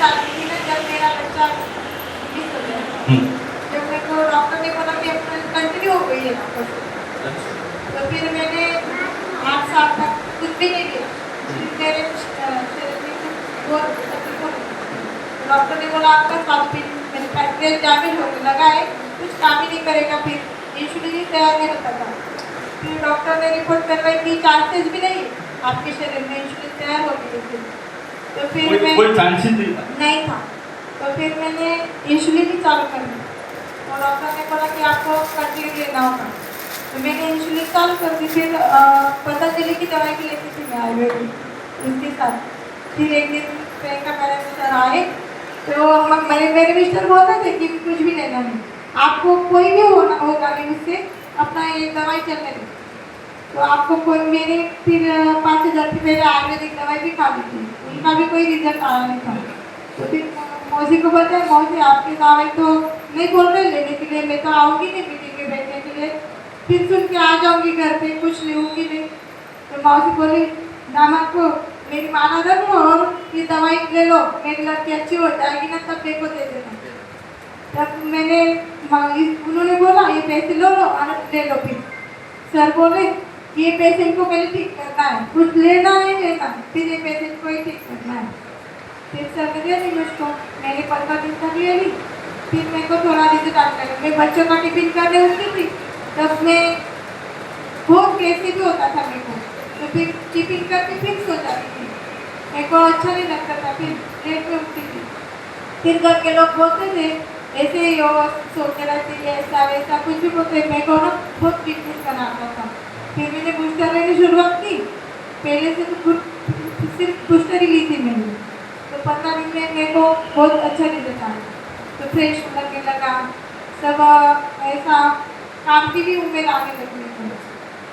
साल की थी ना जब मेरा बच्चा मिस हो गया। जब मेरे को डॉक्टर ने बोला कि अब कंटिन्यू हो गई है वापस, तो फिर मैंने 8 साल तक कुछ भी नहीं किया। फिर मेरे शरीर में कुछ और तकलीफ हो गई। डॉक्टर ने बोला आपका स्वास्थ्य मेरे पैंक्रियास डैमेज होने लगा है, कुछ काम ही नहीं करेगा, फिर इंसुलिन ही तैयार नहीं होता था। फिर डॉक्टर ने रिपोर्ट करवाई कि चांसेस भी नहीं आपके शरीर में इंसुलिन तैयार होने के। तो फिर मैं कोई चांसेस नहीं था। तो फिर मैंने इंसुलिन ही चालू कर दी। तो डॉक्टर ने बोला कि आपको कंटिन्यू लेना होगा। तो मैंने इंसुलिन चालू कर दी। फिर पतंजलि की दवाई भी लेती थी मैं आयुर्वेदिक उसके साथ। फिर एक दिन प्रियंका मैडम सर आए, तो मेरे मिस्टर बोलते थे कि कुछ भी लेना नहीं, आपको कोई भी होगा नहीं उससे, अपना ये दवाई चलने दो। तो आपको कोई मेरे फिर 5,000 की मेरे आयुर्वेदिक दवाई भी खा ली थी, उनका भी कोई रिजल्ट आया नहीं था। तो फिर मौसी को बताया, मौसी आपकी दवाई तो नहीं बोल रहे लेने के लिए, मैं तो आऊँगी नहीं मीटिंग में बैठने के लिए, फिर सुन के आ जाऊँगी घर पे, कुछ लूँगी नहीं। तो मौसी बोली दामाद को मेरी माना रख लो और ये दवाई ले लो, मेरी लड़की अच्छी हो जाएगी ना तब मेरे को दे देना। तब मैंने उन्होंने बोला ये पैसे लो और ले लो। फिर सर बोले ये पेशेंट को पहले ठीक करना है, कुछ लेना है लेना, फिर ये पेशेंट को ही ठीक करना है। फिर सर ने दिया नहीं मुझको, मैंने 15 दिन तक ले ली। फिर मेरे को थोड़ा रिजल्ट आने लगा। मैं बच्चों का टिफिन करने उठती थी तब मैं बहुत कैसे भी होता था मेरे को, तो फिर टिफिन करके फिक्स हो जाती थी, मेरे को अच्छा नहीं लगता था। फिर लेट में उठती थी। फिर घर के लोग बोलते थे ऐसे ही हो, सोते रहती है, ऐसा वैसा कुछ भी बोलते। मेरे को ना बहुत वीकनेस बनाता था। फिर मैंने बूस्टर लेनी शुरुआत की। पहले से तो सिर्फ बूस्टर ही ली थी मैंने, तो 15 दिन में मेरे को बहुत अच्छा रिजल्ट आया। तो फ्रेश लगने लगा सब, ऐसा काम की भी उम्मीद आने लगी मेरे को।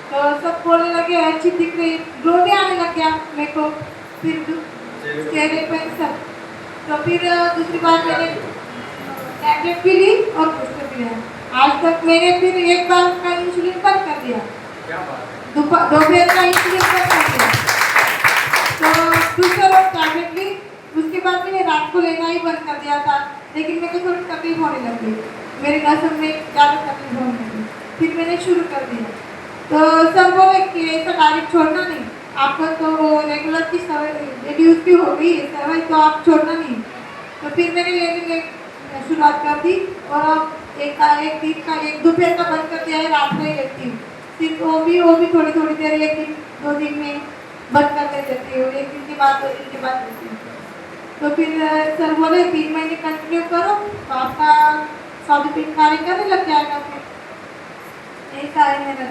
तो सब बोलने लगे अच्छी दिख रही, ग्लो भी आने लग गया मेरे को, फिर चेहरे पर सब। तो फिर दूसरी बार मैंने टैबलेट भी ली और बूस्टर भी लिया। आज तक मैंने फिर एक बार का इंसुलिन बंद कर दिया, दोपहर का इंसुलिन बंद कर दिया। तो बूस्टर और टैबलेट ली, उसके बाद मैंने रात को लेना ही बंद कर दिया था, लेकिन मेरे को थोड़ी तकलीफ होने लगी, मेरे नसों में ज़्यादा तकलीफ होने लगी। फिर मैंने शुरू कर दिया। तो सब बोले कि ऐसा डायरेक्ट छोड़ना नहीं, आपको तो रेगुलर की यदि उसकी हो गई है दवाई तो आप छोड़ना नहीं। तो फिर मैंने लेने शुरुआत कर दी और अब एक दिन का एक दोपहर का बंद कर दिया है, रात में ही लेती हूँ। सिर्फ वो भी थोड़ी थोड़ी देर, एक दिन 2 दिन में बंद कर देती हूँ, एक दिन के बाद 2 दिन के बाद लेती हूँ। तो फिर सर बोले 3 महीने कंटिन्यू करो तो आपका स्वास्थ्य कार्य करने लग जाएगा। फिर ऐसा है मेरा।